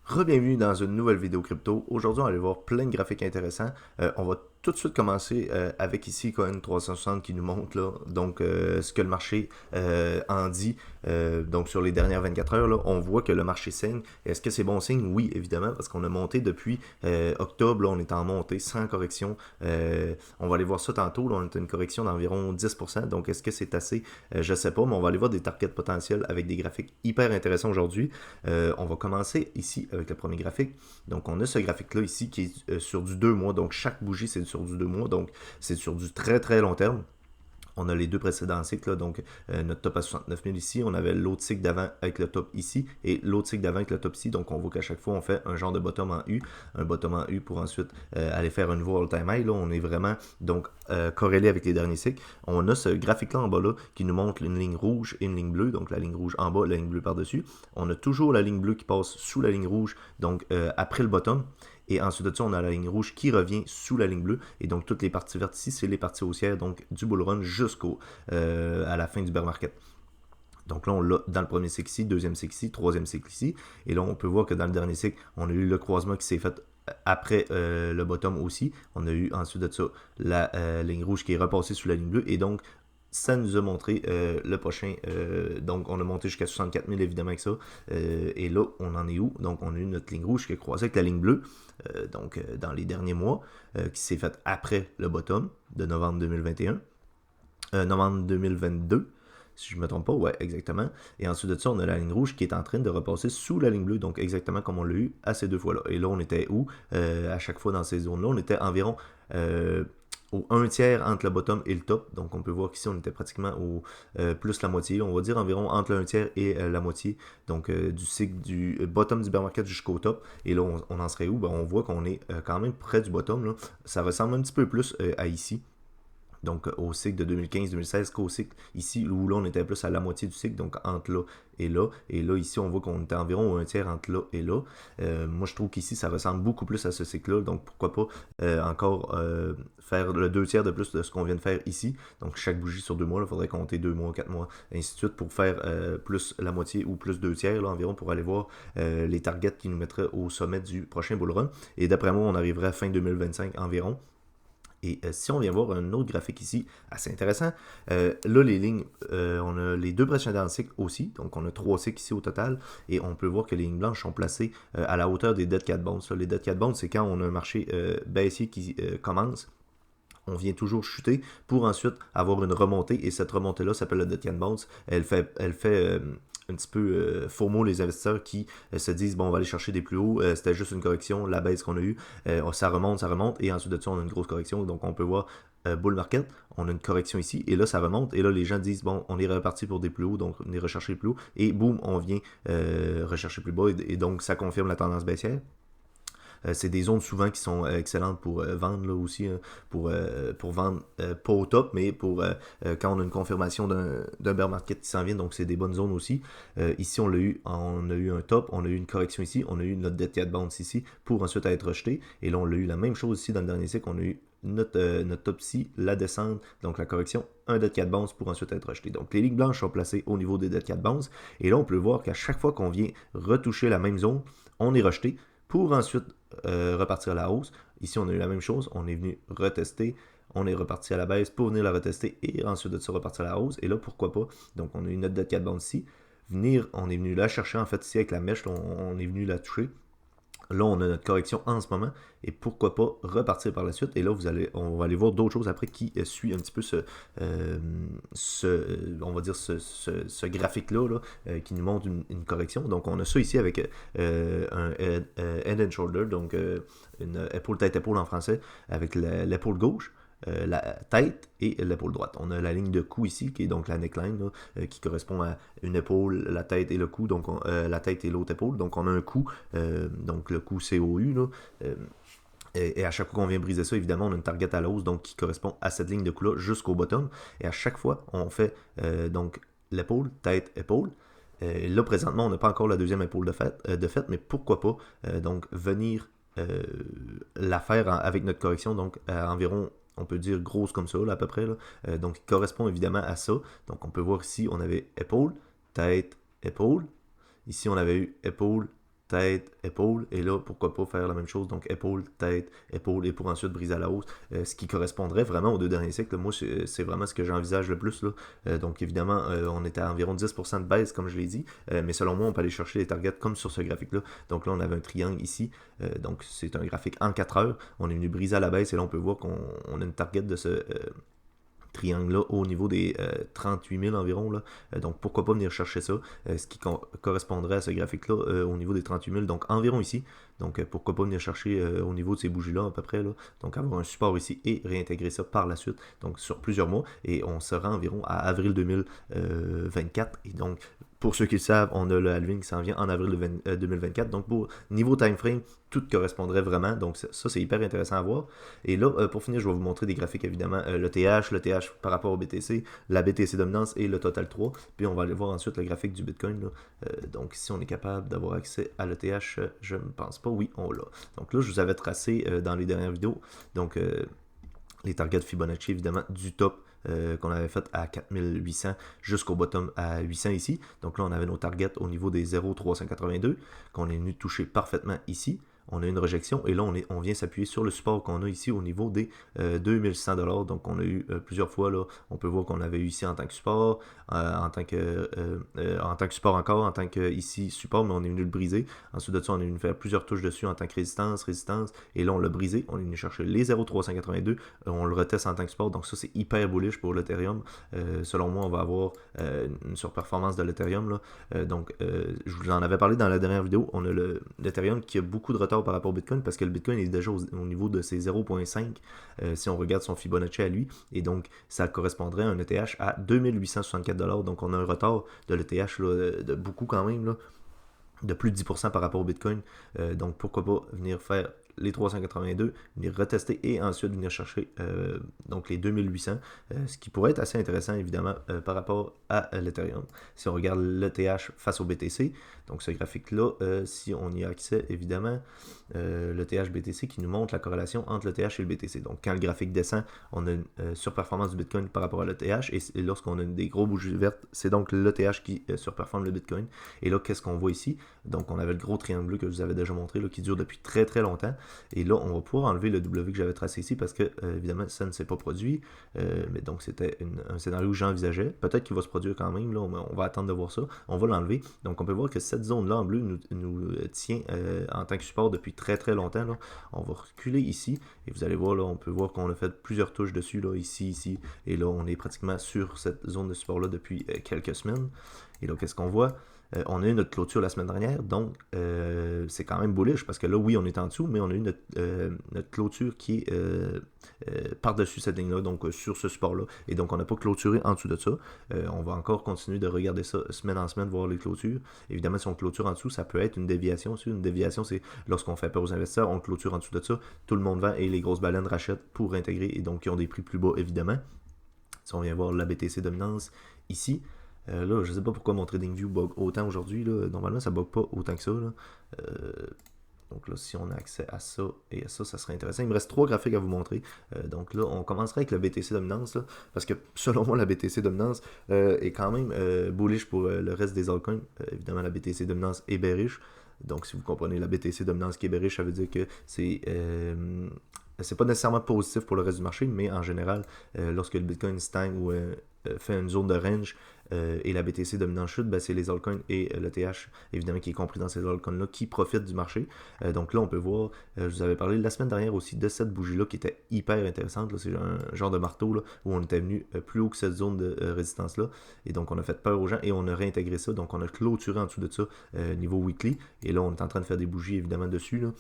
Re-bienvenue dans une nouvelle vidéo crypto. Aujourd'hui, on va aller voir plein de graphiques intéressants. On va tout de suite commencer avec ici Coin 360 qui nous montre là, donc ce que le marché en dit. Donc sur les dernières 24 heures, là, on voit que le marché saigne. Est-ce que c'est bon signe? Oui, évidemment, parce qu'on a monté depuis octobre. Là, on est en montée sans correction. On va aller voir ça tantôt. Là, on a une correction d'environ 10%. Donc est-ce que c'est assez? Je ne sais pas, mais on va aller voir des targets potentiels avec des graphiques hyper intéressants aujourd'hui. On va commencer ici avec le premier graphique. Donc on a ce graphique-là ici qui est sur du 2 mois. Donc chaque bougie c'est sur du 2 mois. Donc c'est sur du très très long terme. On a les deux précédents cycles, là, donc notre top à 69 000 ici, on avait l'autre cycle d'avant avec le top ici, et l'autre cycle d'avant avec le top ici, donc on voit qu'à chaque fois on fait un genre de bottom en U, un bottom en U pour ensuite aller faire un nouveau all-time high, là on est vraiment donc corrélé avec les derniers cycles. On a ce graphique-là en bas là qui nous montre une ligne rouge et une ligne bleue, donc la ligne rouge en bas, la ligne bleue par-dessus. On a toujours la ligne bleue qui passe sous la ligne rouge, donc après le bottom. Et ensuite de ça, on a la ligne rouge qui revient sous la ligne bleue. Et donc, toutes les parties vertes ici, c'est les parties haussières, donc du bull run jusqu'au à la fin du bear market. Donc là, on l'a dans le premier cycle ici, deuxième cycle ici, troisième cycle ici. Et là, on peut voir que dans le dernier cycle, on a eu le croisement qui s'est fait après le bottom aussi. On a eu ensuite de ça la ligne rouge qui est repassée sous la ligne bleue. Et donc, ça nous a montré le prochain. Donc, on a monté jusqu'à 64 000 évidemment avec ça. Et là, on en est où? Donc, on a eu notre ligne rouge qui a croisé avec la ligne bleue. Dans les derniers mois, qui s'est faite après le bottom de novembre 2021. Novembre 2022 si je ne me trompe pas, ouais, exactement. Et ensuite de ça, on a la ligne rouge qui est en train de repasser sous la ligne bleue, donc exactement comme on l'a eu à ces deux fois-là. Et là, on était où? À chaque fois dans ces zones-là, on était environ au 1 tiers entre le bottom et le top. Donc on peut voir qu'ici, on était pratiquement au plus la moitié. On va dire environ entre le 1 tiers et la moitié. Donc du cycle du bottom du bear market jusqu'au top. Et là, on en serait où? Ben, on voit qu'on est quand même près du bottom. Là. Ça ressemble un petit peu plus à ici. Donc au cycle de 2015-2016 qu'au cycle ici où là on était plus à la moitié du cycle, donc entre là et là. Et là ici on voit qu'on était environ un tiers entre là et là. Moi je trouve qu'ici ça ressemble beaucoup plus à ce cycle-là, donc pourquoi pas encore faire le 2 tiers de plus de ce qu'on vient de faire ici. Donc chaque bougie sur 2 mois, il faudrait compter 2 mois, 4 mois, ainsi de suite pour faire plus la moitié ou plus 2 tiers là, environ pour aller voir les targets qui nous mettraient au sommet du prochain bull run. Et d'après moi on arriverait à fin 2025 environ. Et si on vient voir un autre graphique ici, assez intéressant, là les lignes, on a les deux précédents cycles aussi, donc on a 3 cycles ici au total, et on peut voir que les lignes blanches sont placées à la hauteur des dead cat bonds. Là, les dead cat bonds, c'est quand on a un marché baissier qui commence. On vient toujours chuter pour ensuite avoir une remontée, et cette remontée-là s'appelle le dead cat bounce. Elle fait un petit peu FOMO les investisseurs qui se disent bon on va aller chercher des plus hauts, c'était juste une correction, la baisse qu'on a eue, ça remonte, et ensuite de ça on a une grosse correction, donc on peut voir bull market, on a une correction ici, et là ça remonte, et là les gens disent bon on est reparti pour des plus hauts, donc on est recherché plus haut, et boum on vient rechercher plus bas, et donc ça confirme la tendance baissière. C'est des zones souvent qui sont excellentes pour vendre là aussi, hein, pour vendre pas au top, mais pour quand on a une confirmation d'un bear market qui s'en vient, donc c'est des bonnes zones aussi. Ici on a eu un top, on a eu une correction ici, on a eu notre dead cat bounce ici pour ensuite être rejeté, et là on a eu la même chose ici dans le dernier cycle, on a eu notre top ici, la descente, donc la correction, un dead cat bounce pour ensuite être rejeté. Donc les lignes blanches sont placées au niveau des dead cat bounce, et là on peut voir qu'à chaque fois qu'on vient retoucher la même zone, on est rejeté pour ensuite repartir à la hausse. Ici, on a eu la même chose. On est venu retester. On est reparti à la baisse pour venir la retester et ensuite de ça repartir à la hausse. Et là, pourquoi pas? Donc, on a une note de 4 bandes ici. On est venu la chercher en fait ici avec la mèche. On est venu la toucher. Là, on a notre correction en ce moment, et pourquoi pas repartir par la suite. Et là, on va aller voir d'autres choses après qui suit un petit peu on va dire ce graphique-là là, qui nous montre une correction. Donc, on a ça ici avec un head and shoulder, donc une épaule tête-épaule en français, avec l'épaule gauche. La tête et l'épaule droite. On a la ligne de cou ici, qui est donc la neckline, là, qui correspond à une épaule, la tête et le cou, donc la tête et l'autre épaule. Donc on a un cou, donc le cou COU, là, et à chaque fois qu'on vient briser ça, évidemment, on a une target à la hausse, donc qui correspond à cette ligne de cou-là jusqu'au bottom. Et à chaque fois, on fait donc l'épaule, tête, épaule. Là, présentement, on n'a pas encore la deuxième épaule de fait, mais pourquoi pas donc venir la faire avec notre correction, donc à environ on peut dire grosse comme ça, là, à peu près. Là. Donc, il correspond évidemment à ça. Donc, on peut voir ici, on avait épaule, tête, épaule. Ici, on avait eu épaule, tête, épaule, et là, pourquoi pas faire la même chose, donc épaule, tête, épaule, et pour ensuite briser à la hausse, ce qui correspondrait vraiment aux deux derniers cycles. Moi, c'est vraiment ce que j'envisage le plus, là. Donc, évidemment, on était à environ 10% de baisse, comme je l'ai dit, mais selon moi, on peut aller chercher les targets comme sur ce graphique-là. Donc là, on avait un triangle ici, donc c'est un graphique en 4 heures, on est venu briser à la baisse, et là, on peut voir qu'on a une target de ce triangle-là au niveau des 38 000 environ. Là. Donc pourquoi pas venir chercher ça, ce qui correspondrait à ce graphique-là au niveau des 38 000, donc environ ici. Donc pourquoi pas venir chercher au niveau de ces bougies-là à peu près. Là. Donc avoir un support ici et réintégrer ça par la suite, donc sur plusieurs mois. Et on sera environ à avril 2024. Et donc pour ceux qui le savent, on a le halving qui s'en vient en avril 2024. Donc, pour niveau time frame, tout correspondrait vraiment. Donc, ça, c'est hyper intéressant à voir. Et là, pour finir, je vais vous montrer des graphiques, évidemment. Le TH par rapport au BTC, la BTC dominance et le Total 3. Puis, on va aller voir ensuite le graphique du Bitcoin. Là. Donc, si on est capable d'avoir accès à l'ETH, je ne pense pas. Oui, on l'a. Donc là, je vous avais tracé dans les dernières vidéos. Donc, les targets Fibonacci, évidemment, du top qu'on avait fait à 4800 jusqu'au bottom à 800 ici. Donc là, on avait nos targets au niveau des 0,382 qu'on est venu toucher parfaitement ici. On a une rejection et là, on vient s'appuyer sur le support qu'on a ici au niveau des 2100$. Donc, on a eu plusieurs fois, là, on peut voir qu'on avait eu ici en tant que support, en tant que support encore, en tant que ici support, mais on est venu le briser. Ensuite de ça, on est venu faire plusieurs touches dessus en tant que résistance, et là, on l'a brisé. On est venu chercher les 0,382, on le reteste en tant que support. Donc, ça, c'est hyper bullish pour l'Ethereum. Selon moi, on va avoir une surperformance de l'Ethereum. Je vous en avais parlé dans la dernière vidéo. On a l'Ethereum qui a beaucoup de retard par rapport au Bitcoin parce que le Bitcoin est déjà au niveau de ses 0.5 si on regarde son Fibonacci à lui, et donc ça correspondrait à un ETH à 2864$. Donc on a un retard de l'ETH de beaucoup quand même, là, de plus de 10% par rapport au Bitcoin. Donc pourquoi pas venir faire les 382, venir retester et ensuite venir chercher donc les 2800, ce qui pourrait être assez intéressant évidemment par rapport à l'Ethereum. Si on regarde l'ETH face au BTC, donc ce graphique-là, si on y a accès évidemment, l'ETH BTC qui nous montre la corrélation entre l'ETH et le BTC. Donc quand le graphique descend, on a une surperformance du Bitcoin par rapport à l'ETH, et lorsqu'on a des gros bougies vertes, c'est donc l'ETH qui surperforme le Bitcoin. Et là, qu'est-ce qu'on voit ici? Donc on avait le gros triangle bleu que je vous avais déjà montré, là, qui dure depuis très très longtemps. Et là, on va pouvoir enlever le W que j'avais tracé ici parce que, évidemment, ça ne s'est pas produit. Mais donc, c'était un scénario que j'envisageais. Peut-être qu'il va se produire quand même. Là, on va attendre de voir ça. On va l'enlever. Donc, on peut voir que cette zone-là en bleu nous tient en tant que support depuis très très longtemps. Là. On va reculer ici. Et vous allez voir, là, on peut voir qu'on a fait plusieurs touches dessus. Là, ici, ici. Et là, on est pratiquement sur cette zone de support-là depuis quelques semaines. Et là, qu'est-ce qu'on voit? On a eu notre clôture la semaine dernière, donc c'est quand même bullish parce que là, oui, on est en dessous, mais on a eu notre clôture qui est par-dessus cette ligne-là, donc sur ce support-là. Et donc, on n'a pas clôturé en dessous de ça. On va encore continuer de regarder ça semaine en semaine, voir les clôtures. Évidemment, si on clôture en dessous, ça peut être une déviation aussi. Une déviation, c'est lorsqu'on fait peur aux investisseurs, on clôture en dessous de ça, tout le monde vend et les grosses baleines rachètent pour intégrer, et donc ils ont des prix plus bas, évidemment. Si on vient voir la BTC dominance ici, là, je sais pas pourquoi mon TradingView bug autant aujourd'hui. Normalement, ça bug pas autant que ça. Là. Donc là, si on a accès à ça et à ça, ça serait intéressant. Il me reste 3 graphiques à vous montrer. Donc là, on commencerait avec la BTC dominance. Là, parce que selon moi, la BTC dominance est quand même bullish pour le reste des altcoins. Évidemment, la BTC dominance est bearish. Donc si vous comprenez la BTC dominance qui est bearish, ça veut dire que c'est pas nécessairement positif pour le reste du marché, mais en général, lorsque le Bitcoin stagne ou fait une zone de range et la BTC dominante chute, ben c'est les altcoins et l'ETH, évidemment, qui est compris dans ces altcoins-là, qui profitent du marché. Donc là, on peut voir, je vous avais parlé la semaine dernière aussi de cette bougie-là qui était hyper intéressante. C'est un genre de marteau là, où on était venu plus haut que cette zone de résistance-là. Et donc, on a fait peur aux gens et on a réintégré ça. Donc, on a clôturé en dessous de ça niveau weekly. Et là, on est en train de faire des bougies, évidemment, dessus. Là.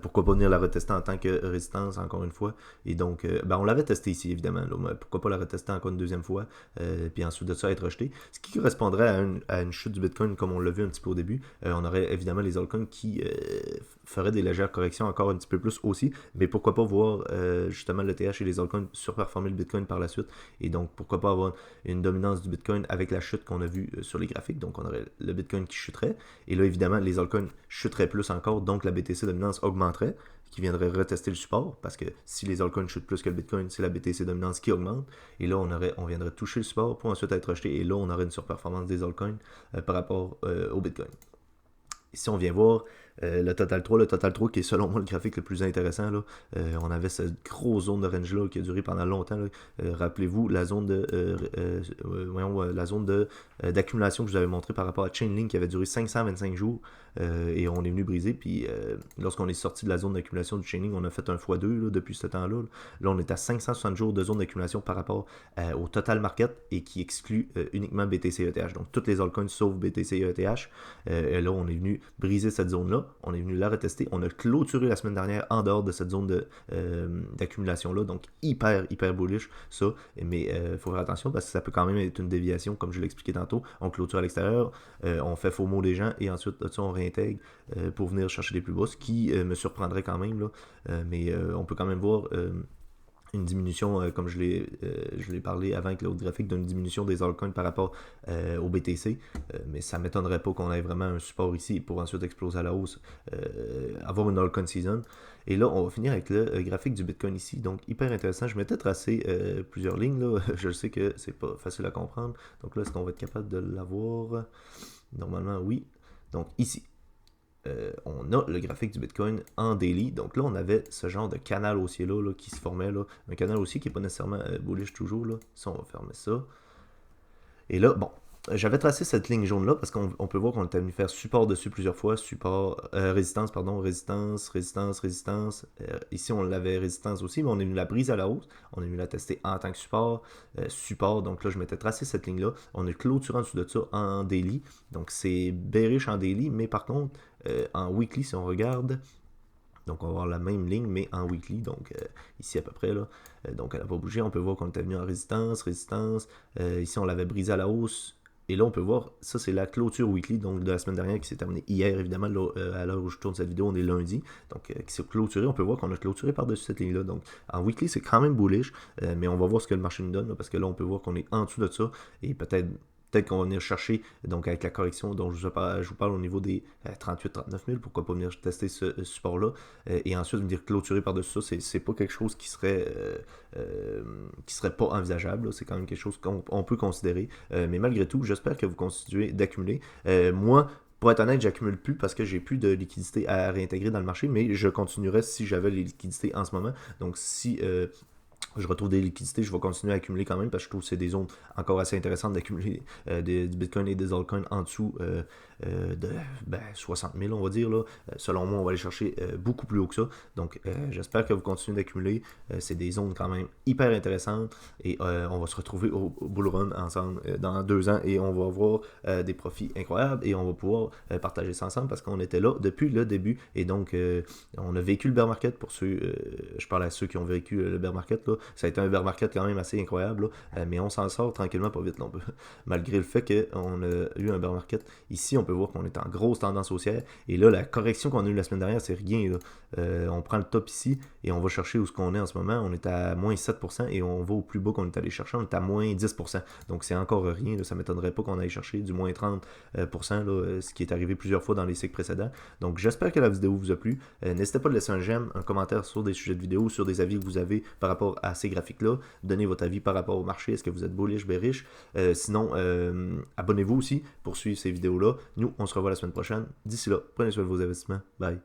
Pourquoi pas venir la retester en tant que résistance encore une fois. Et donc, on l'avait testé ici évidemment, là, mais pourquoi pas la retester encore une deuxième fois, puis ensuite de ça être rejeté. Ce qui correspondrait à une chute du Bitcoin comme on l'a vu un petit peu au début. On aurait évidemment les altcoins qui feraient des légères corrections encore un petit peu plus aussi, mais pourquoi pas voir justement l'ETH et les altcoins surperformer le Bitcoin par la suite. Et donc, pourquoi pas avoir une dominance du Bitcoin avec la chute qu'on a vue sur les graphiques. Donc, on aurait le Bitcoin qui chuterait. Et là, évidemment, les altcoins chuteraient plus encore, donc la BTC dominance augmenterait, qui viendrait retester le support, parce que si les altcoins chutent plus que le Bitcoin, c'est la BTC dominance qui augmente, et là on viendrait toucher le support pour ensuite être rejeté, et là on aurait une surperformance des altcoins par rapport au Bitcoin. Ici, on vient voir le Total 3. Le Total 3 qui est selon moi le graphique le plus intéressant. Là. On avait cette grosse zone de range là qui a duré pendant longtemps. Là. Rappelez-vous la zone de la zone de d'accumulation que je vous avais montré par rapport à Chainlink qui avait duré 525 jours. Et on est venu briser. Puis lorsqu'on est sorti de la zone d'accumulation du Chainlink, on a fait un x2 là, depuis ce temps-là. Là, on est à 560 jours de zone d'accumulation par rapport au Total Market et qui exclut uniquement BTC ETH. Donc toutes les altcoins sauf BTC ETH. Et là, on est venu briser cette zone-là. On est venu la retester. On a clôturé la semaine dernière en dehors de cette zone d'accumulation-là. Donc hyper bullish ça. Mais il faut faire attention parce que ça peut quand même être une déviation, comme je l'ai expliqué tantôt. On clôture à l'extérieur, on fait faux mot des gens et ensuite on réintègre pour venir chercher des plus bas, ce qui me surprendrait quand même. Là. Mais on peut quand même voir une diminution, comme je l'ai parlé avant avec l'autre graphique, d'une diminution des altcoins par rapport au BTC. Mais ça ne m'étonnerait pas qu'on ait vraiment un support ici pour ensuite exploser à la hausse, avoir une altcoin season. Et là, on va finir avec le graphique du Bitcoin ici. Donc, hyper intéressant. Je m'étais tracé plusieurs lignes. Là. Je sais que c'est pas facile à comprendre. Donc là, est-ce qu'on va être capable de l'avoir? Normalement, oui. Donc, ici. On a le graphique du Bitcoin en daily. Donc là, on avait ce genre de canal haussier-là là, qui se formait. Là. Un canal haussier qui n'est pas nécessairement bullish toujours. Là. Ça, on va fermer ça. Et là, bon, j'avais tracé cette ligne jaune-là parce qu'on peut voir qu'on était venu faire support dessus plusieurs fois. Support, résistance, pardon, résistance. Ici, on l'avait résistance aussi, mais on est venu la briser à la hausse. On est venu la tester en tant que support. Support, donc là, je m'étais tracé cette ligne-là. On est clôturé en dessous de ça en daily. Donc, c'est bearish en daily, mais par contre, en weekly, si on regarde, donc on va avoir la même ligne, mais en weekly, donc ici à peu près, là. Donc elle n'a pas bougé, on peut voir qu'on était venu en résistance. Ici on l'avait brisé à la hausse. Et là on peut voir, ça c'est la clôture weekly, donc de la semaine dernière qui s'est terminée hier, évidemment, là, à l'heure où je tourne cette vidéo, on est lundi. Donc qui s'est clôturé, on peut voir qu'on a clôturé par-dessus cette ligne-là. Donc en weekly c'est quand même bullish, mais on va voir ce que le marché nous donne, là, parce que là on peut voir qu'on est en dessous de ça, et peut-être qu'on va venir chercher, donc avec la correction dont je vous parle au niveau des 38-39 000, pourquoi pas venir tester ce support-là, et ensuite venir clôturer par-dessus ça, c'est pas quelque chose qui serait pas envisageable, là. C'est quand même quelque chose qu'on peut considérer, mais malgré tout, j'espère que vous continuez d'accumuler. Moi, pour être honnête, j'accumule plus parce que j'ai plus de liquidité à réintégrer dans le marché, mais je continuerais si j'avais les liquidités en ce moment. Donc si je retrouve des liquidités, je vais continuer à accumuler quand même parce que je trouve que c'est des zones encore assez intéressantes d'accumuler du Bitcoin et des altcoins en dessous de 60 000, on va dire. Là. Selon moi, on va aller chercher beaucoup plus haut que ça. Donc, j'espère que vous continuez d'accumuler. C'est des zones quand même hyper intéressantes et on va se retrouver au bull run ensemble dans 2 ans et on va avoir des profits incroyables et on va pouvoir partager ça ensemble parce qu'on était là depuis le début et donc on a vécu le bear market pour ceux, je parle à ceux qui ont vécu le bear market, là. Ça a été un bear market quand même assez incroyable, mais on s'en sort tranquillement pas vite. Là, malgré le fait qu'on a eu un bear market, ici on peut voir qu'on est en grosse tendance haussière, et là la correction qu'on a eue la semaine dernière, c'est rien. Là. On prend le top ici, et on va chercher où ce qu'on est en ce moment, on est à moins 7%, et on va au plus bas qu'on est allé chercher, on est à moins 10%, donc c'est encore rien, là. Ça ne m'étonnerait pas qu'on aille chercher du moins 30%, là, ce qui est arrivé plusieurs fois dans les cycles précédents. Donc j'espère que la vidéo vous a plu, n'hésitez pas à laisser un j'aime, un commentaire sur des sujets de vidéo, sur des avis que vous avez par rapport à ces graphiques-là. Donnez votre avis par rapport au marché. Est-ce que vous êtes bullish, bearish? Sinon, abonnez-vous aussi pour suivre ces vidéos-là. Nous, on se revoit la semaine prochaine. D'ici là, prenez soin de vos investissements. Bye.